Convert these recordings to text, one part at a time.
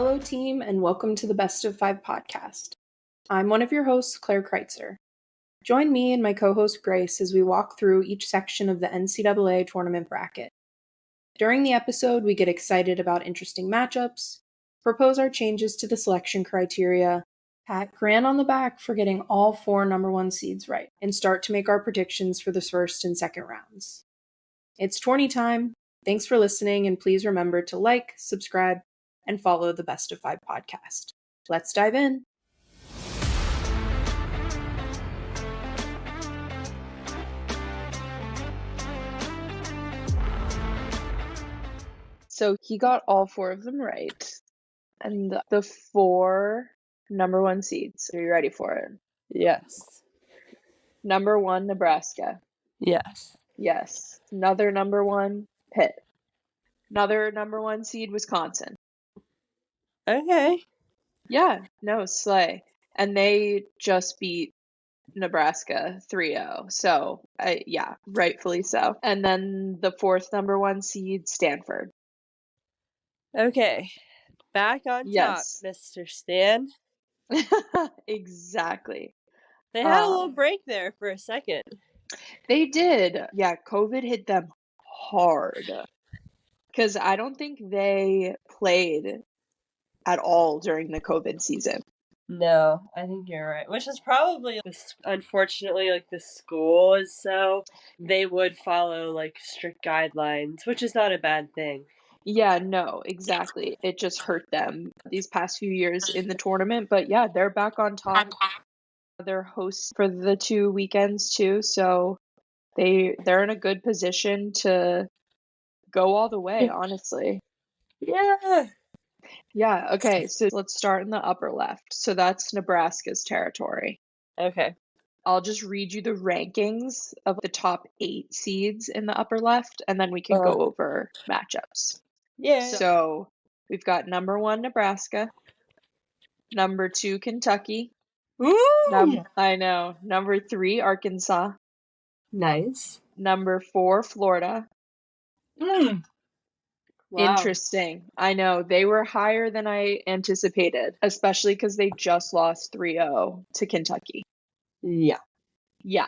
Hello, team, and welcome to the Best of Five podcast. I'm one of your hosts, Claire Kreitzer. Join me and my co-host Grace as we walk through each section of the NCAA tournament bracket. During the episode, we get excited about interesting matchups, propose our changes to the selection criteria, pat Grant on the back for getting all 4 number 1 seeds right, and start to make our predictions for the first and second rounds. It's tourney time. Thanks for listening, and please remember to like, subscribe, and follow the Best of Five podcast. Let's dive in. So he got all 4 of them right. And the 4 number 1 seeds. Are you ready for it? Yes. Number 1, Nebraska. Yes. Yes. Another number 1, Pitt. Another number 1 seed, Wisconsin. Okay. Yeah, no, slay. And they just beat Nebraska 3-0. So, yeah, rightfully so. And then the 4th number 1 seed, Stanford. Okay. Back on Yes. top, Mr. Stan. Exactly. They had a little break there for a second. They did. Yeah, COVID hit them hard. Because I don't think they played at all during the COVID season. No, I think you're right. Which is probably, unfortunately, like the school is so, they would follow like strict guidelines, which is not a bad thing. Yeah, no, exactly. It just hurt them these past few years in the tournament. But yeah, they're back on top. They're hosts for the 2 weekends too. So they're in a good position to go all the way, honestly. Yeah. Yeah, okay, so let's start in the upper left. So that's Nebraska's territory. Okay. I'll just read you the rankings of the top 8 seeds in the upper left, and then we can go over matchups. Yeah. So we've got number 1, Nebraska. Number 2, Kentucky. Ooh! I know. Number 3, Arkansas. Nice. Number 4, Florida. Wow. Interesting. I know. They were higher than I anticipated, especially because they just lost 3-0 to Kentucky. Yeah. Yeah.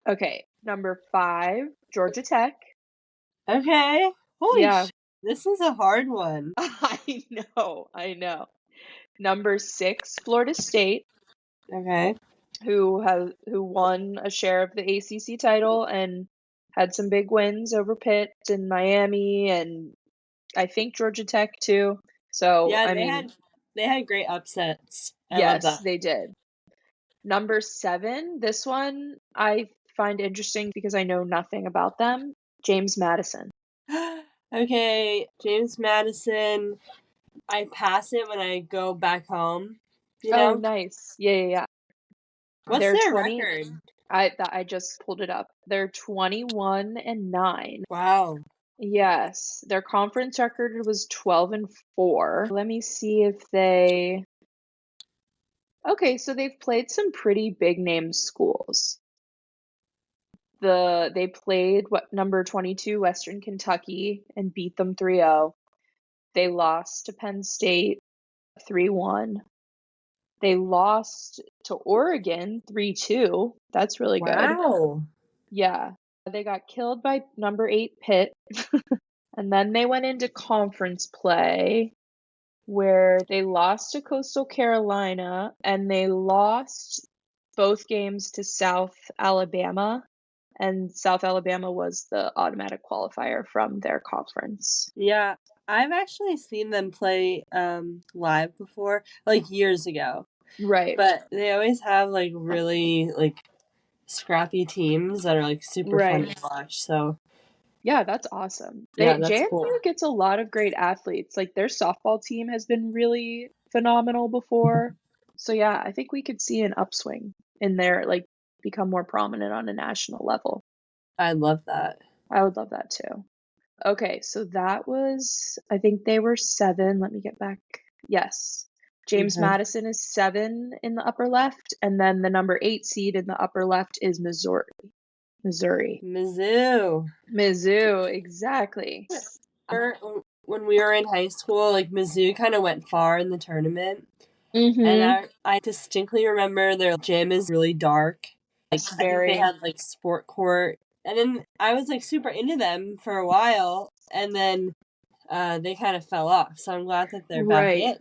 Okay. Number 5, Georgia Tech. Okay. Holy Yeah. This is a hard one. I know. Number 6, Florida State. Okay. Who won a share of the ACC title and had some big wins over Pitt and Miami and I think Georgia Tech too. So Yeah, they had great upsets. I love that. Yes, they did. Number 7, this one I find interesting because I know nothing about them. James Madison. Okay, James Madison. I pass it when I go back home. You know? Oh, nice. Yeah. What's their record? I just pulled it up. They're 21-9. Wow. Yes, their conference record was 12-4. Let me see if they. Okay, so they've played some pretty big name schools. They played number 22 Western Kentucky and beat them 3-0. They lost to Penn State 3-1. They lost to Oregon 3-2. That's really good. Wow. Yeah. They got killed by number 8 Pitt. And then they went into conference play where they lost to Coastal Carolina and they lost both games to South Alabama. And South Alabama was the automatic qualifier from their conference. Yeah, I've actually seen them play live before, like years ago. Right. But they always have like really like scrappy teams that are like super fun to watch. So yeah, that's awesome. That's JMU cool. gets a lot of great athletes. Like their softball team has been really phenomenal before. So yeah, I think we could see an upswing in their like become more prominent on a national level. I love that. I would love that too. Okay, so that was, I think they were 7. Let me get back. Yes. James Madison is 7 in the upper left, and then the number 8 seed in the upper left is Missouri. Mizzou, exactly. when we were in high school, like Mizzou kind of went far in the tournament. Mm-hmm. And I distinctly remember their gym is really dark. Like, It's I think they very had like sport court. And then I was like super into them for a while, and then they kind of fell off. So I'm glad that they're back right. in.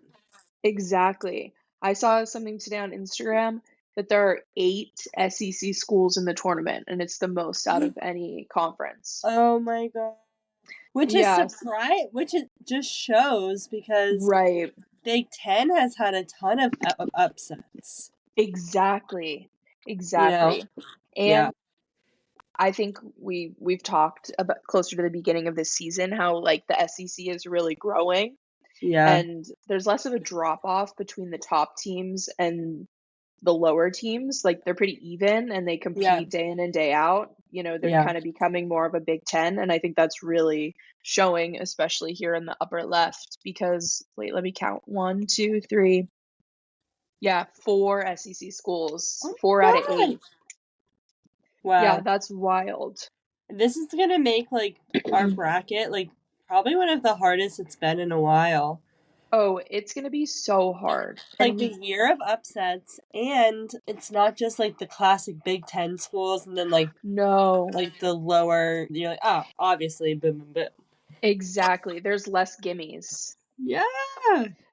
Exactly. I saw something today on Instagram that there are 8 SEC schools in the tournament, and it's the most out of any conference. Oh my god. Which is Yes, which it just shows because right. Big Ten has had a ton of upsets. Exactly. You know? Exactly. Yeah. And I think we've talked about closer to the beginning of this season how like the SEC is really growing Yeah. and there's less of a drop off between the top teams and the lower teams. Like they're pretty even and they compete day in and day out. You know, they're Yeah. kind of becoming more of a Big Ten, and I think that's really showing, especially here in the upper left. Because wait, let me count: 1, 2, 3. Yeah, 4 SEC schools, Oh 4 my out of god. 8. Yeah, Wow. that's wild. This is gonna make like our bracket like probably one of the hardest it's been in a while. Oh, it's gonna be so hard. Like And the year of upsets, and it's not just like the classic Big Ten schools, and then no, like the lower. You're like, oh, obviously, boom, boom, boom. exactly. There's less gimmies. Yeah.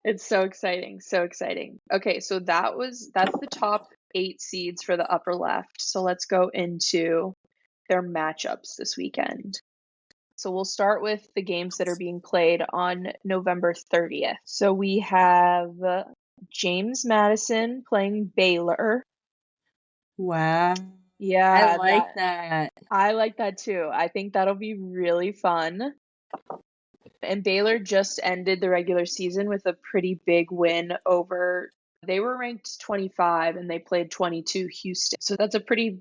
It's so exciting, so exciting. Okay, so that's the top 8 seeds for the upper left. So let's go into their matchups this weekend. So we'll start with the games that are being played on November 30th. So we have James Madison playing Baylor. Wow. Yeah, I like that. I like that too. I think that'll be really fun. And Baylor just ended the regular season with a pretty big win over, they were ranked 25 and they played 22 Houston. So that's a pretty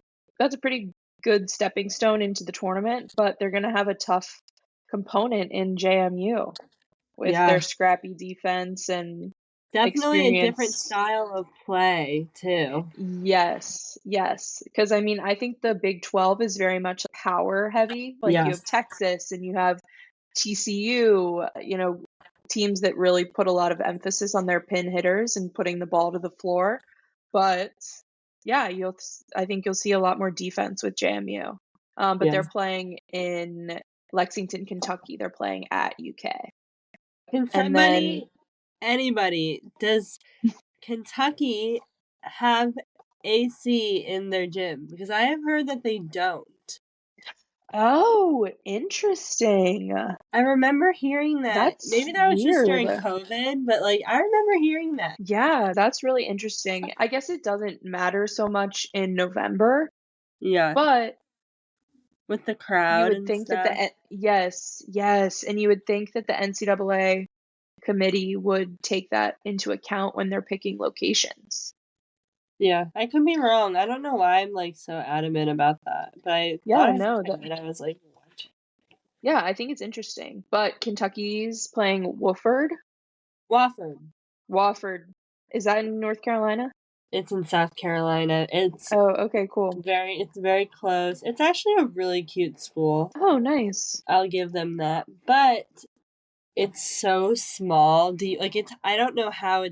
good stepping stone into the tournament, but they're going to have a tough component in JMU with Yeah. their scrappy defense and Definitely a different experience. style of play too. Yes, yes. Because I mean, I think the Big 12 is very much power heavy. Like you have Yes. Texas and you have TCU, teams that really put a lot of emphasis on their pin hitters and putting the ball to the floor. But yeah, I think you'll see a lot more defense with JMU. But they're Yes. playing in Lexington, Kentucky. They're playing at UK. Can And then anybody, does Kentucky have AC in their gym? Because I have heard that they don't. oh, interesting. I remember hearing that. That's Maybe that was just weird. during COVID, but like I remember hearing that. Yeah, that's really interesting. I guess it doesn't matter so much in November, Yeah, but with the you crowd would and think that stuff. yes, and you would think that the NCAA committee would take that into account when they're picking locations. Yeah, I could be wrong. I don't know why I'm like so adamant about that, but I thought Yeah, I no, read it. I was like, what? yeah, I think it's interesting. But Kentucky's playing Wofford. Wofford. Wofford. Is that in North Carolina? It's in South Carolina. Oh, okay, cool. It's very close. It's actually a really cute school. Oh, nice. I'll give them that. But it's so small. I don't know how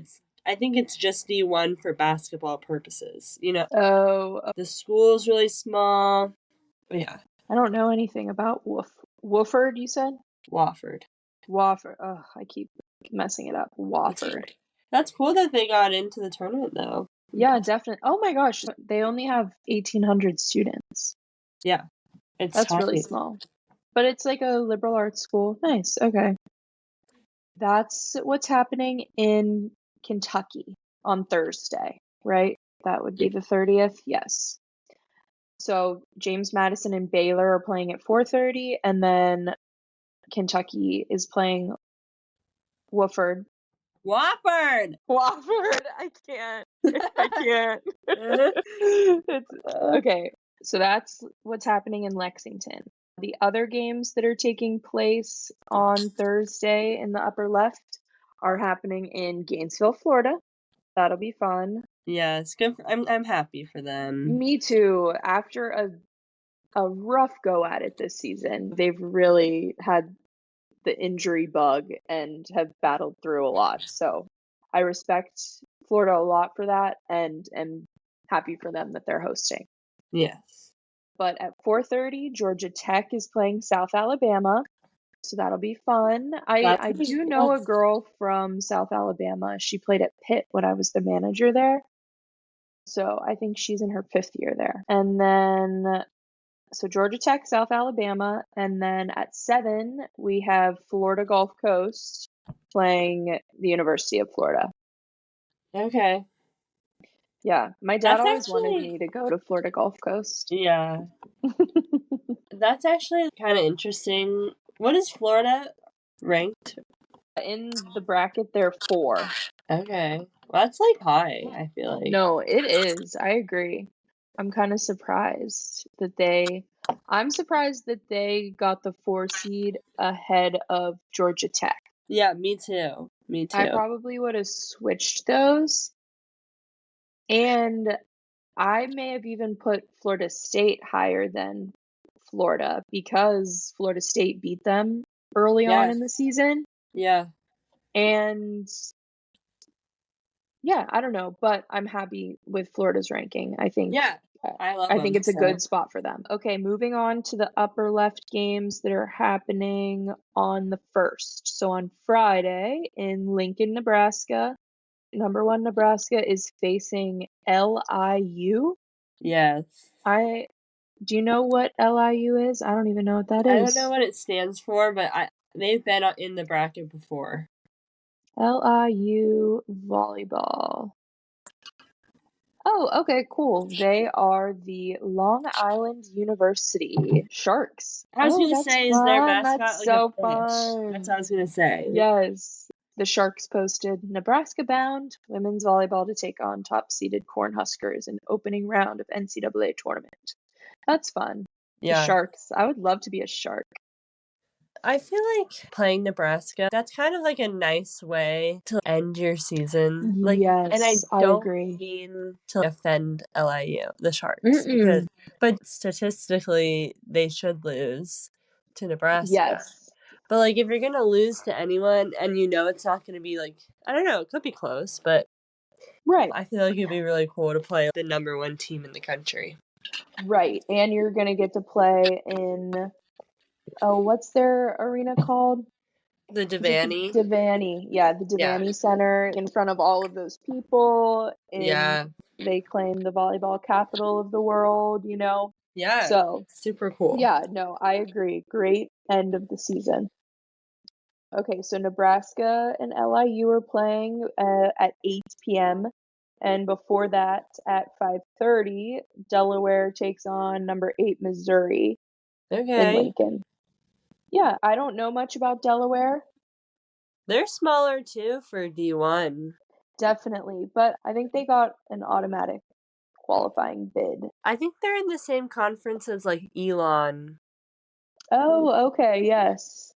I think it's just D1 for basketball purposes. Oh, The school's really small. Yeah. I don't know anything about Wofford, you said? Wofford. Wofford. Oh, I keep messing it up. Wofford. That's cool that they got into the tournament though. Yeah, definitely. Oh my gosh, they only have 1,800 students. Yeah. It's That's really tiny. small. But it's like a liberal arts school. Nice. Okay. That's what's happening in Kentucky on Thursday, right? That would be the 30th. Yes. So James Madison and Baylor are playing at 4:30, and then Kentucky is playing Wofford. Wofford! Wofford! I can't. I can't. It's okay. So that's what's happening in Lexington. The other games that are taking place on Thursday in the upper left are happening in Gainesville, Florida. That'll be fun. Yeah, it's good. I'm happy for them. Me too. After a rough go at it this season, they've really had the injury bug and have battled through a lot. So I respect Florida a lot for that and am happy for them that they're hosting. Yes. But at 4:30, Georgia Tech is playing South Alabama. So that'll be fun. I do know a girl from South Alabama. She played at Pitt when I was the manager there. So I think she's in her 5th year there. And then, so Georgia Tech, South Alabama. And then at 7, we have Florida Gulf Coast playing the University of Florida. Okay. Yeah, my dad That's always wanted actually- me to go to Florida Gulf Coast. Yeah. That's actually kind of interesting. What is Florida ranked? In the bracket, they're 4. Okay. Well, that's like high, I feel like. No, it is. I agree. I'm kind of surprised that I'm surprised that they got the 4 seed ahead of Georgia Tech. Yeah, me too. Me too. I probably would have switched those. And I may have even put Florida State higher than Florida because Florida State beat them early on in the season. Yeah. And yeah, I don't know, but I'm happy with Florida's ranking. I think I think it's a good spot for them. Okay, moving on to the upper left games that are happening on the 1st. So on Friday in Lincoln, Nebraska, number 1 Nebraska is facing LIU. Yes. Do you know what LIU is? I don't even know what that is. I don't know what it stands for, but they've been in the bracket before. LIU volleyball. Oh, okay, cool. They are the Long Island University Sharks. I was going to say, is their mascot That's like so a fish? fun. That's what I was going to say. Yes. The Sharks posted Nebraska-bound women's volleyball to take on top-seeded Cornhuskers in opening round of NCAA tournament. That's fun. Yeah. The Sharks. I would love to be a Shark. I feel like playing Nebraska, that's kind of like a nice way to end your season. Yes, and I don't agree. mean to offend LIU, the Sharks, but statistically they should lose to Nebraska. Yes. But like if you're gonna lose to anyone and you know it's not gonna be like, I don't know, it could be close, but right. I feel like it'd be really cool to play the number 1 team in the country. Right, and you're gonna get to play in what's their arena called? The Devaney. Yeah, the Devaney Center in front of all of those people. They claim the volleyball capital of the world, you know? Yeah. So super cool. Yeah, no, I agree. Great end of the season. Okay, so Nebraska and LIU are playing at 8 p.m. And before that, at 5:30, Delaware takes on number 8 Missouri in Lincoln. Yeah, I don't know much about Delaware. They're smaller too for D1. Definitely, but I think they got an automatic qualifying bid. I think they're in the same conference as like Elon. Oh, okay, yes.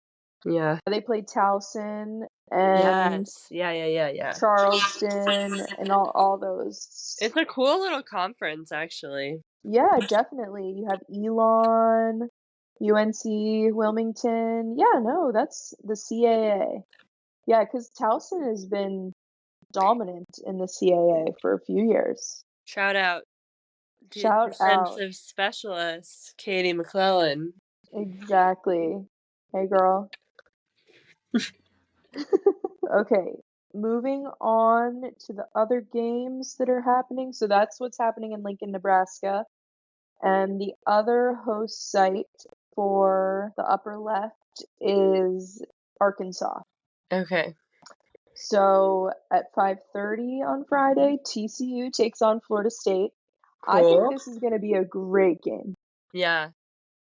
Yeah. They played Towson and Yeah. Charleston and all those. It's a cool little conference, actually. Yeah, definitely. You have Elon, UNC, Wilmington. Yeah, no, that's the CAA. Yeah, because Towson has been dominant in the CAA for a few years. Shout out to Shout out. defensive specialist Katie McClellan. Exactly. Hey, girl. Okay, moving on to the other games that are happening. So that's what's happening in Lincoln, Nebraska. And the other host site for the upper left is Arkansas. Okay. So at 5:30 on Friday, TCU takes on Florida State. Cool. I think this is going to be a great game. Yeah.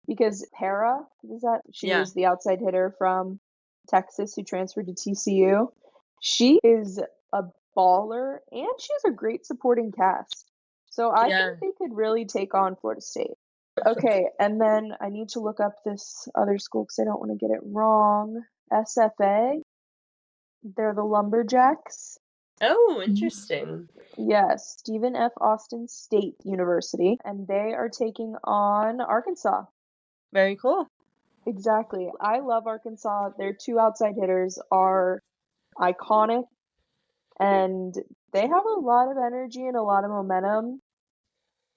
Because Para, she was the outside hitter from Texas who transferred to TCU. She is a baller and she has a great supporting cast. So I think they could really take on Florida State. Okay, and then I need to look up this other school because I don't want to get it wrong. SFA. They're the Lumberjacks. Oh, interesting. Yes, Stephen F. Austin State University, and they are taking on Arkansas. Very cool. Exactly. I love Arkansas. Their two outside hitters are iconic, and they have a lot of energy and a lot of momentum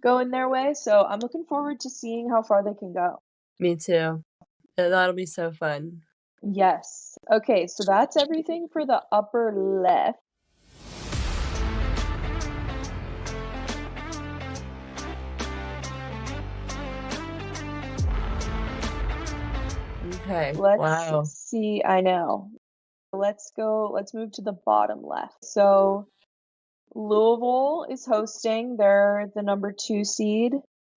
going their way. So I'm looking forward to seeing how far they can go. Me too. That'll be so fun. Yes. Okay, so that's everything for the upper left. Okay. Let's see. I know. Let's move to the bottom left. So Louisville is hosting. They're the number 2 seed.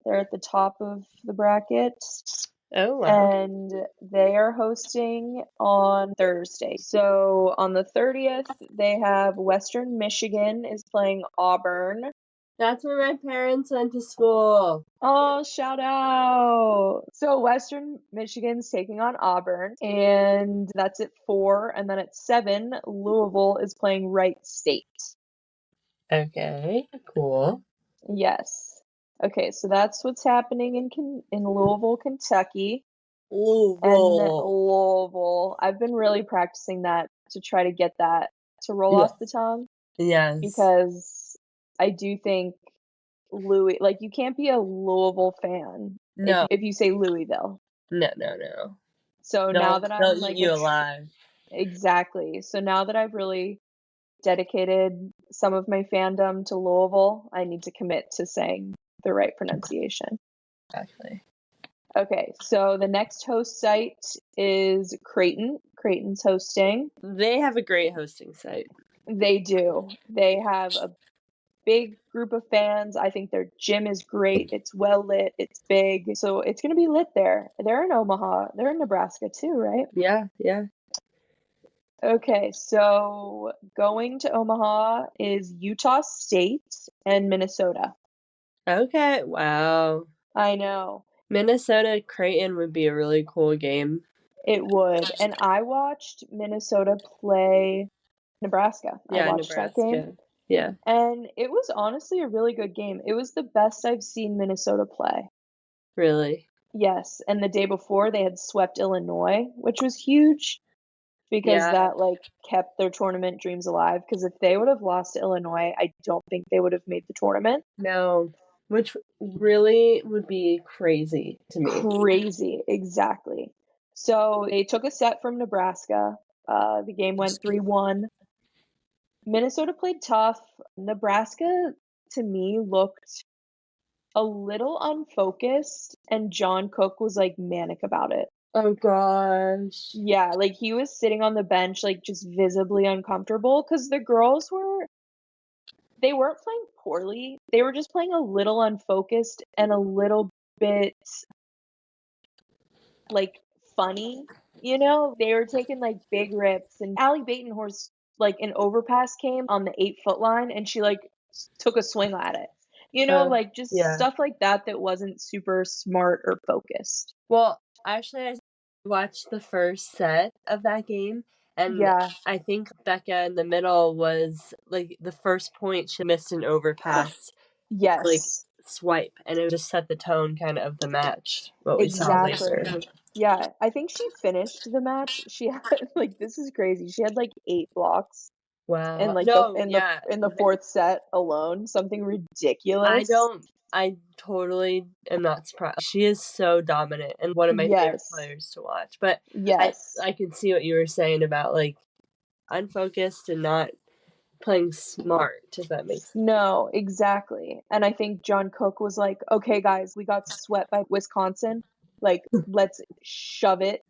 They're at the top of the bracket. Oh, wow. And they are hosting on Thursday. So on the 30th, they have Western Michigan is playing Auburn. That's where my parents went to school. Oh, shout out. So Western Michigan's taking on Auburn, and that's at 4. And then at 7, Louisville is playing Wright State. Okay, cool. Yes. Okay, so that's what's happening in Louisville, Kentucky. And Louisville. I've been really practicing that to try to get that to roll off the tongue Yes. because I do think Louis, like you can't be a Louisville fan No. if you say Louisville. No. So now that I'm they'll like eat you alive. exactly. So now that I've really dedicated some of my fandom to Louisville, I need to commit to saying the right pronunciation. Exactly. Okay, so the next host site is Creighton. Creighton's hosting. They have a great hosting site. They do. They have a big group of fans. I think their gym is great. It's well lit. It's big. So it's going to be lit there. They're in Omaha. They're in Nebraska too, right? Yeah. Okay, so going to Omaha is Utah State and Minnesota. Okay, wow. I know. Minnesota Creighton would be a really cool game. It would. And I watched Minnesota play Nebraska. I watched that game. Yeah. And it was honestly a really good game. It was the best I've seen Minnesota play. Really? Yes, and the day before they had swept Illinois, which was huge because that like kept their tournament dreams alive. Because if they would have lost to Illinois, I don't think they would have made the tournament. No, which really would be crazy to me. Crazy, exactly. So they took a set from Nebraska. The game went 3-1. Minnesota played tough. Nebraska, to me, looked a little unfocused, and John Cook was like manic about it. Oh gosh. Yeah, like he was sitting on the bench, like just visibly uncomfortable because the girls they weren't playing poorly. They were just playing a little unfocused and a little bit like funny, you know? They were taking like big rips, and Allie Batenhorst, like an overpass came on the 8-foot line and she like took a swing at it. You know, like just stuff like that that wasn't super smart or focused. Well, actually, I watched the first set of that game, and I think Becca in the middle was like the first point she missed an overpass. Yes. Like swipe, and it just set the tone kind of the match. What we saw later. Yeah, I think she finished the match. She had like this is crazy. She had like 8 blocks. Wow. And like in the fourth set alone, something ridiculous. I totally am not surprised. She is so dominant and one of my favorite players to watch. But I can see what you were saying about like unfocused and not playing smart, if that makes sense. No, exactly. And I think John Cook was like, okay, guys, we got swept by Wisconsin. Like, let's shove it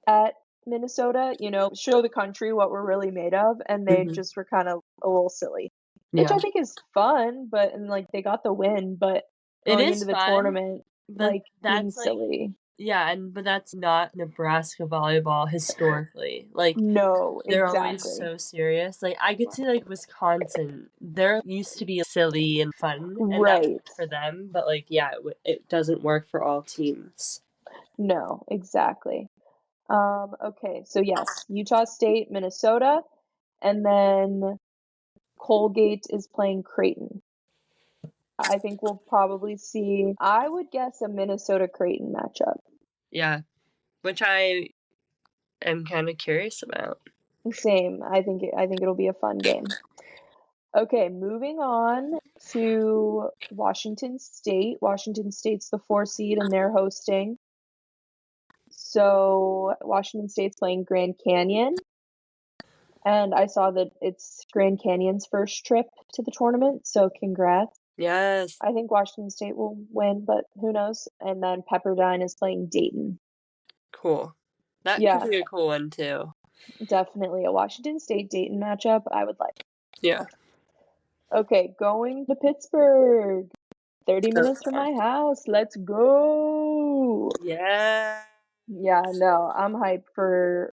at Minnesota, you know, show the country what we're really made of. And they just were kind of a little silly, which I think is fun, but and like they got the win, but going into the tournament, like being silly. Yeah, but that's not Nebraska volleyball historically. Like, no, they're always so serious. Like, I could see like Wisconsin. They're used to be silly and fun, and that's for them. But like, yeah, it doesn't work for all teams. No, exactly. Okay, so yes, Utah State, Minnesota, and then Colgate is playing Creighton. I think we'll probably see, I would guess, a Minnesota Creighton matchup. Yeah, which I am kind of curious about. Same. I think it'll be a fun game. Okay, moving on to Washington State. Washington State's the 4 seed and they're hosting. So Washington State's playing Grand Canyon. And I saw that it's Grand Canyon's first trip to the tournament, so congrats. Yes. I think Washington State will win, but who knows? And then Pepperdine is playing Dayton. Cool. That could be a cool one too. Definitely a Washington State-Dayton matchup I would like. Yeah. Okay, going to Pittsburgh. 30 minutes from my house. Let's go. Yeah. Yeah, no, I'm hyped for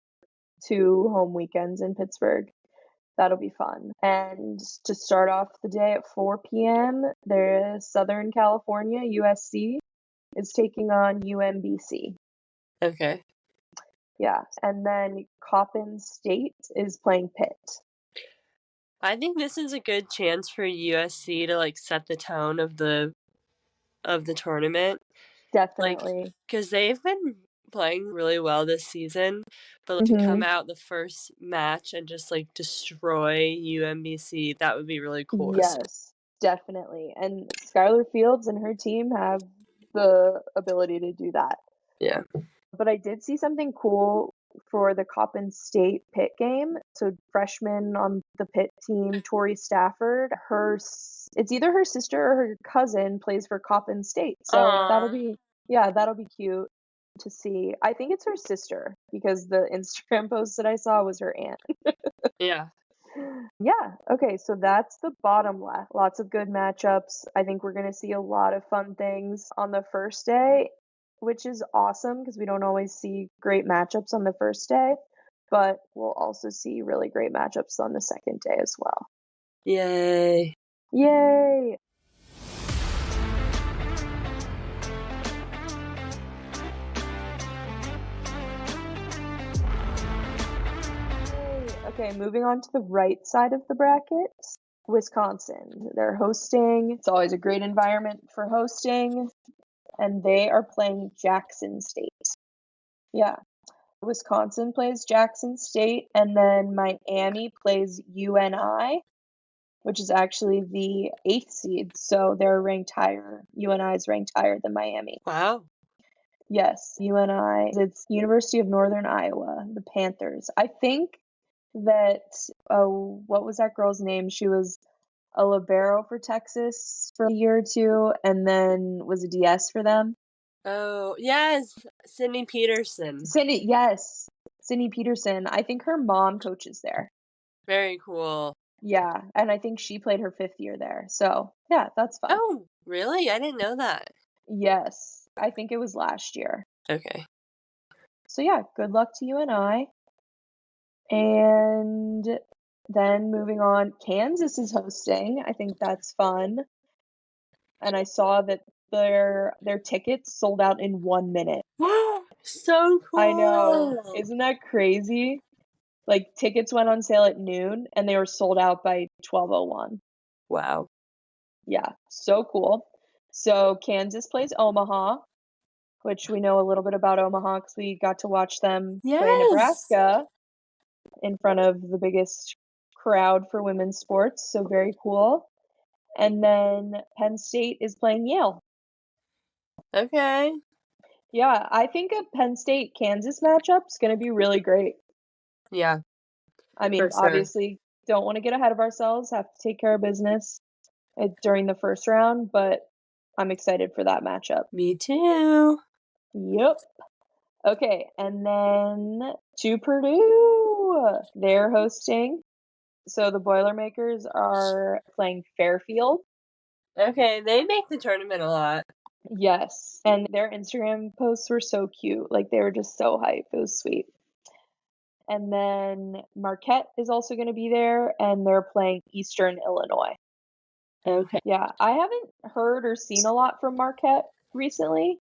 2 home weekends in Pittsburgh. That'll be fun. And to start off the day at 4 p.m., there's Southern California, USC, is taking on UMBC. Okay. Yeah, and then Coppin State is playing Pitt. I think this is a good chance for USC to like set the tone of the tournament. Definitely. Because they've been playing really well this season, but to come out the first match and just like destroy UMBC, that would be really cool. Yes, definitely. And Skylar Fields and her team have the ability to do that. Yeah. But I did see something cool for the Coppin State Pitt game. So freshman on the Pitt team, Tori Stafford, it's either her sister or her cousin plays for Coppin State. So that'll be cute to see. I think it's her sister because the Instagram post that I saw was her aunt. Yeah. Yeah, okay, so that's the bottom left. Lots of good matchups. I think we're going to see a lot of fun things on the first day, which is awesome because we don't always see great matchups on the first day, but we'll also see really great matchups on the second day as well. Yay. Yay! Okay, moving on to the right side of the bracket. Wisconsin. They're hosting. It's always a great environment for hosting. And they are playing Jackson State. Yeah. Wisconsin plays Jackson State, and then Miami plays UNI, which is actually the 8th seed. So they're ranked higher. UNI is ranked higher than Miami. Wow. Yes, UNI. It's University of Northern Iowa, the Panthers. I think that, what was that girl's name? She was a libero for Texas for a year or two, and then was a DS for them. Oh, yes, Sydney Peterson. Yes, Sydney Peterson. I think her mom coaches there. Very cool. Yeah, and I think she played her 5th year there. So, yeah, that's fun. Oh, really? I didn't know that. Yes, I think it was last year. Okay. So, yeah, good luck to you and I. And then moving on, Kansas is hosting. I think that's fun. And I saw that their tickets sold out in 1 minute. So cool. I know. Isn't that crazy? Like, tickets went on sale at noon and they were sold out by 12:01. Wow. Yeah, so cool. So Kansas plays Omaha, which we know a little bit about Omaha because we got to watch them play Nebraska in front of the biggest crowd for women's sports. So very cool. And then Penn State is playing Yale. Okay. Yeah, I think a Penn State-Kansas matchup is going to be really great. Yeah. I mean, obviously, don't want to get ahead of ourselves, have to take care of business during the first round, but I'm excited for that matchup. Me too. Yep. Okay, and then to Purdue. They're hosting. So the Boilermakers are playing Fairfield. Okay, they make the tournament a lot. Yes, and their Instagram posts were so cute. Like, they were just so hype. It was sweet. And then Marquette is also going to be there, and they're playing Eastern Illinois. Okay. Yeah, I haven't heard or seen a lot from Marquette recently,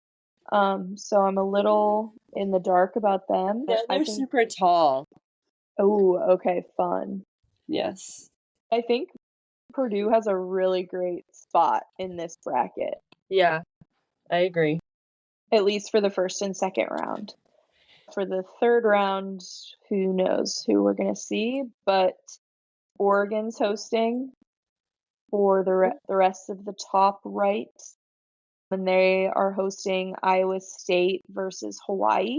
so I'm a little in the dark about them. Yeah, they're super tall. Oh, okay, fun. Yes. I think Purdue has a really great spot in this bracket. Yeah, I agree. At least for the first and second round. For the third round, who knows who we're going to see, but Oregon's hosting for the rest of the top right, and they are hosting Iowa State versus Hawaii.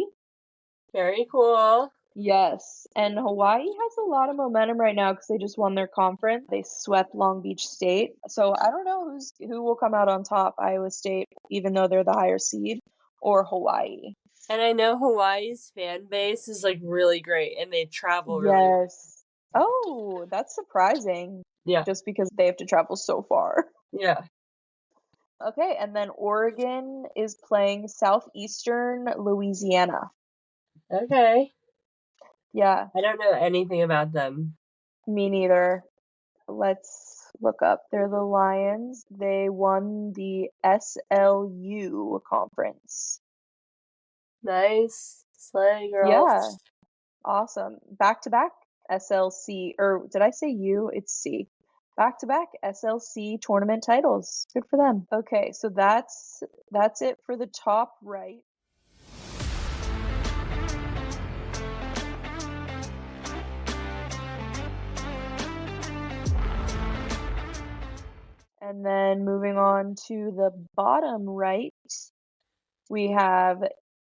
Very cool. Yes, and Hawaii has a lot of momentum right now because they just won their conference. They swept Long Beach State. So I don't know who will come out on top, Iowa State, even though they're the higher seed, or Hawaii. And I know Hawaii's fan base is like really great and they travel really well. Yes. Oh, that's surprising. Yeah. Just because they have to travel so far. Yeah. Okay, and then Oregon is playing Southeastern Louisiana. Okay. Yeah. I don't know anything about them. Me neither. Let's look up. They're the Lions. They won the SLU conference. Nice. Slay, girls. Yeah. Awesome. Back-to-back SLC, or did I say U? It's C. Back-to-back SLC tournament titles. Good for them. Okay, so that's it for the top right. And then moving on to the bottom right, we have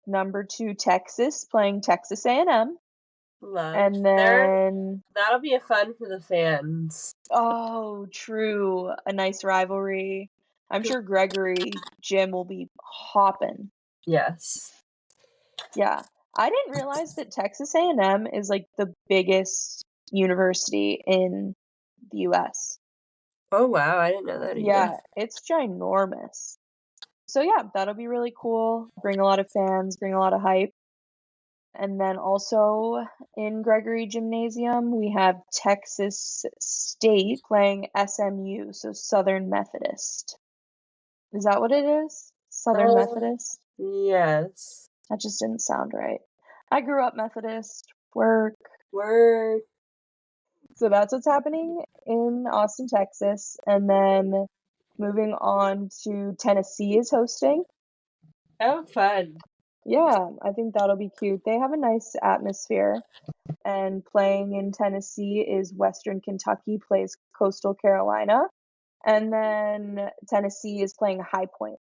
number 2 Texas playing Texas A&M. Love. And then that'll be fun for the fans. Oh, true. A nice rivalry. I'm sure Gregory Jim will be hopping. Yes. Yeah. I didn't realize that Texas A&M is like the biggest university in the US. Oh wow, I didn't know that either. Yeah, it's ginormous. So yeah, that'll be really cool. Bring a lot of fans, bring a lot of hype. And then also in Gregory Gymnasium, we have Texas State playing SMU, so Southern Methodist. Is that what it is? Southern Methodist? Yes. That just didn't sound right. I grew up Methodist. Work. So that's what's happening in Austin, Texas. And then moving on to Tennessee is hosting. Oh, fun. Yeah, I think that'll be cute. They have a nice atmosphere. And playing in Tennessee is Western Kentucky plays Coastal Carolina. And then Tennessee is playing High Point.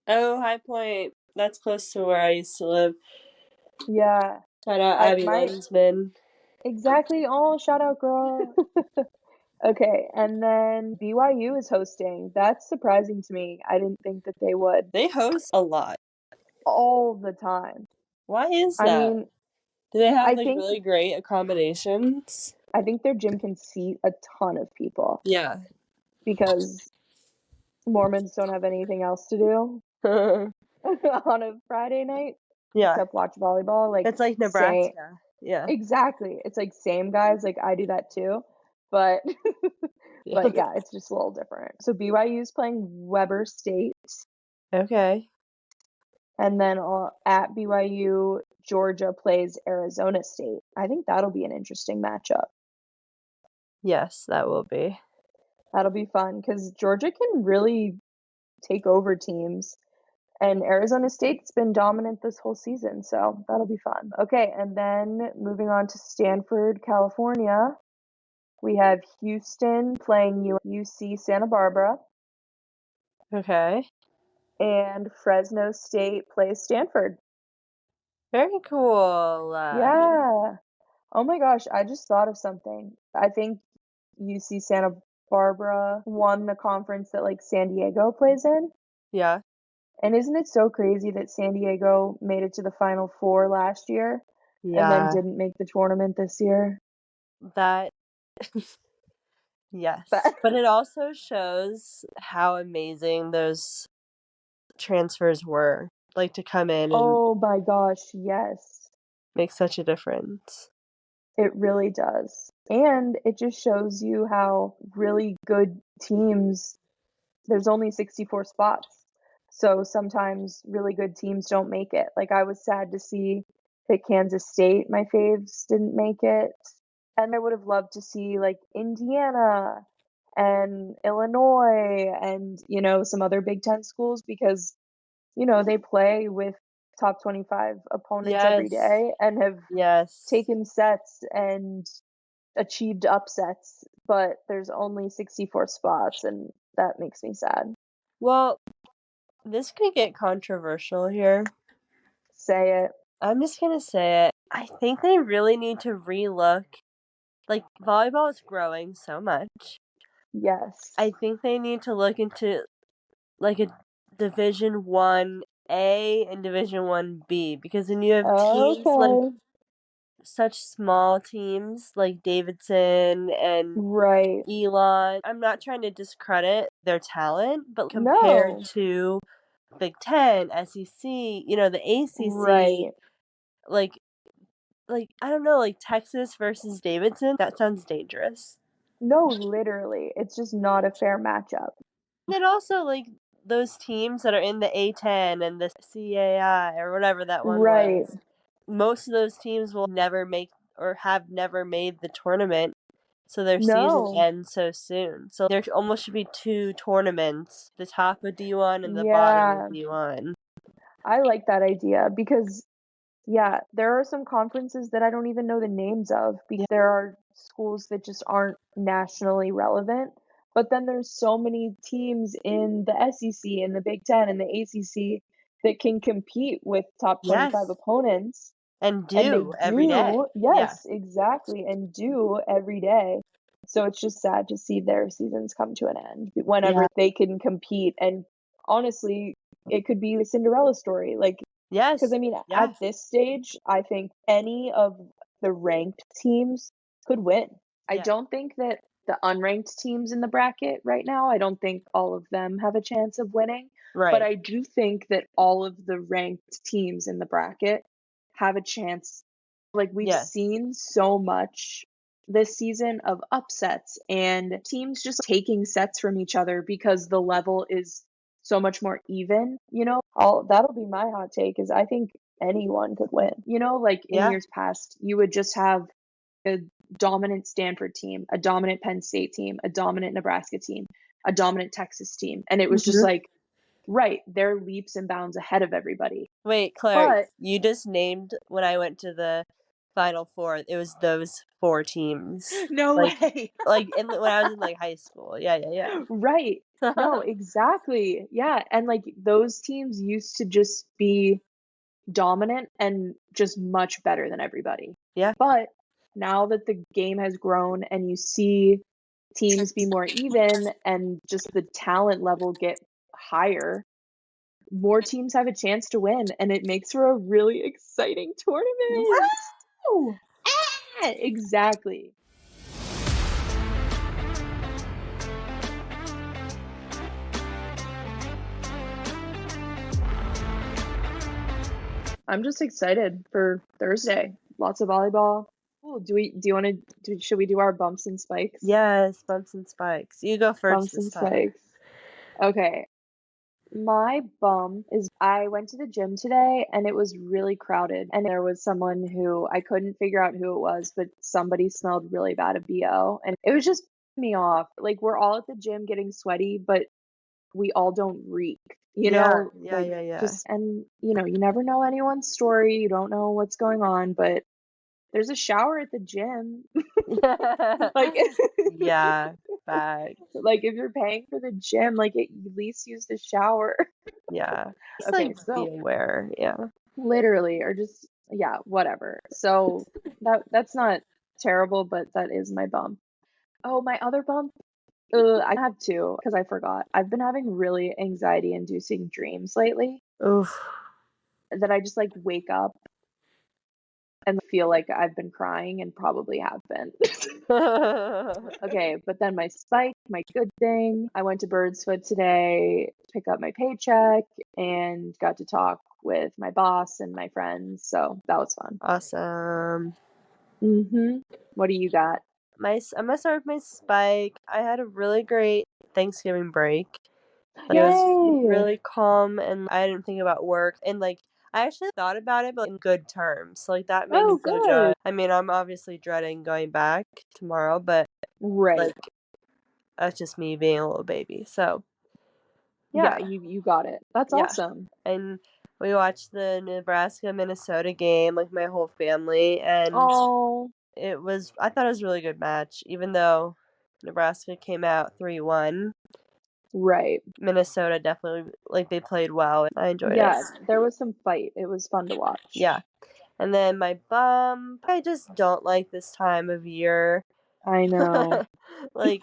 Oh, High Point. That's close to where I used to live. Yeah. Shout out Abby Lensman. Exactly. Oh, shout out, girl. Okay, and then BYU is hosting. That's surprising to me. I didn't think that they would. They host a lot. All the time. Why is that? I mean, do they have really great accommodations? I think their gym can seat a ton of people. Yeah. Because Mormons don't have anything else to do on a Friday night. Yeah. Except watch volleyball. Like it's like Nebraska. Yeah. Exactly. It's like same guys. Like I do that too. But but yeah, it's just a little different. So BYU is playing Weber State. Okay. And then at BYU, Georgia plays Arizona State. I think that'll be an interesting matchup. Yes, that will be. That'll be fun because Georgia can really take over teams. And Arizona State's been dominant this whole season, so that'll be fun. Okay, and then moving on to Stanford, California, we have Houston playing UC Santa Barbara. Okay. And Fresno State plays Stanford. Very cool. Yeah. Oh my gosh, I just thought of something. I think UC Santa Barbara won the conference that like San Diego plays in. Yeah. And isn't it so crazy that San Diego made it to the Final Four last year and then didn't make the tournament this year? That yes. But it also shows how amazing those transfers were. Like to come in and oh my gosh, yes. Make such a difference. It really does. And it just shows you how really good teams, there's only 64 spots. So sometimes really good teams don't make it. Like I was sad to see that Kansas State, my faves, didn't make it. And I would have loved to see like Indiana and Illinois and, some other Big Ten schools because, they play with top 25 opponents every day and have taken sets and achieved upsets, but there's only 64 spots, and that makes me sad. Well, this could get controversial here. Say it. I'm just gonna say it. I think they really need to relook. Like, volleyball is growing so much. Yes. I think they need to look into, like, a Division 1A and Division 1B, because then you have teams, like, such small teams, like Davidson and Elon. I'm not trying to discredit their talent, but compared to Big Ten, SEC, you know, the ACC, like, I don't know, like Texas versus Davidson, that sounds dangerous. No, literally. It's just not a fair matchup. And also, like, those teams that are in the A10 and the CAI or whatever that one was, most of those teams will never make or have never made the tournament, so their season ends so soon. So there almost should be 2 tournaments, the top of D1 and the bottom of D1. I like that idea because, yeah, there are some conferences that I don't even know the names of because there are schools that just aren't nationally relevant. But then there's so many teams in the SEC and the Big Ten and the ACC that can compete with top 25 opponents. And do every day. Yes, exactly. And do every day. So it's just sad to see their seasons come to an end whenever they can compete. And honestly, it could be the Cinderella story. Like, because I mean, at this stage, I think any of the ranked teams could win. I don't think that the unranked teams in the bracket right now, I don't think all of them have a chance of winning. But I do think that all of the ranked teams in the bracket have a chance. Like, we've seen so much this season of upsets and teams just taking sets from each other because the level is so much more even, you know. That'll be my hot take, is I think anyone could win. You know, like in years past, you would just have a dominant Stanford team, a dominant Penn State team, a dominant Nebraska team, a dominant Texas team, and it was just like, they're leaps and bounds ahead of everybody. Wait, Claire, you just named when I went to the Final Four, it was those 4 teams. No way. Like when I was in like high school. Yeah. Right. No, exactly. Yeah. And like those teams used to just be dominant and just much better than everybody. Yeah. But now that the game has grown and you see teams be more even and just the talent level get higher, more teams have a chance to win, and it makes for a really exciting tournament. Wow! Exactly. I'm just excited for Thursday. Lots of volleyball. Oh, should we do our bumps and spikes? Yes, bumps and spikes. You go first this time. Spikes. Okay. My bump is I went to the gym today and it was really crowded, and there was someone who I couldn't figure out who it was, but somebody smelled really bad of BO, and it was just me off. Like, we're all at the gym getting sweaty, but we all don't reek, you know? Yeah. And you know, you never know anyone's story. You don't know what's going on, but there's a shower at the gym. Like, yeah, bad. Like, if you're paying for the gym, like, at least use the shower. Yeah. It's Okay, like, so be aware. Yeah. literally, or just whatever. So that's not terrible, but that is my bump. Oh, my other bump. I have 2 because I forgot. I've been having really anxiety-inducing dreams lately. Oof. That I just like wake up and feel like I've been crying, and probably have been. Okay, but then my spike, my good thing, I went to Birdsfoot today to pick up my paycheck and got to talk with my boss and my friends, so that was fun. Awesome. What do you got? I'm gonna start with my spike. I had a really great Thanksgiving break. Like, Yay! it was really calm, and I didn't think about work, and like I actually thought about it, but in good terms. So, like, that made me feel good. I mean, I'm obviously dreading going back tomorrow, but like, that's just me being a little baby. So yeah, you got it. That's awesome. And We watched the Nebraska-Minnesota game, like, my whole family, and Oh. I thought it was a really good match, even though Nebraska came out 3-1. Right. Minnesota definitely, like, they played well. I enjoyed it. Yeah, there was some fight. It was fun to watch. Yeah. And then my bum, I just don't like this time of year. I know. Like,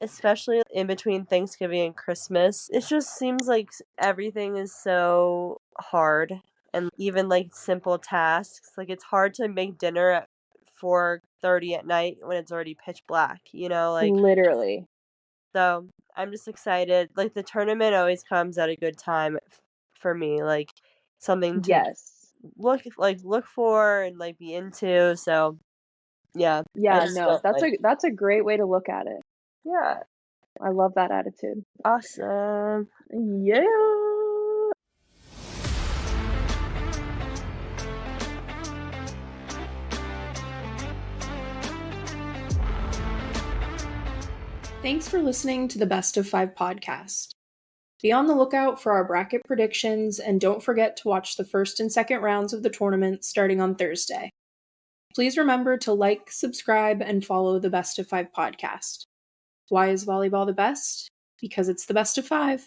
especially in between Thanksgiving and Christmas, it just seems like everything is so hard. And even, like, simple tasks. Like, it's hard to make dinner at 4:30 at night when it's already pitch black, you know? Like, Literally. so I'm just excited. Like, the tournament always comes at a good time for me. Like, something to look for and, like, be into. So yeah. Yeah, no, that's a great way to look at it. Yeah. I love that attitude. Awesome. Yeah. Thanks for listening to the Best of 5 podcast. Be on the lookout for our bracket predictions, and don't forget to watch the first and second rounds of the tournament starting on Thursday. Please remember to like, subscribe, and follow the Best of 5 podcast. Why is volleyball the best? Because it's the best of 5.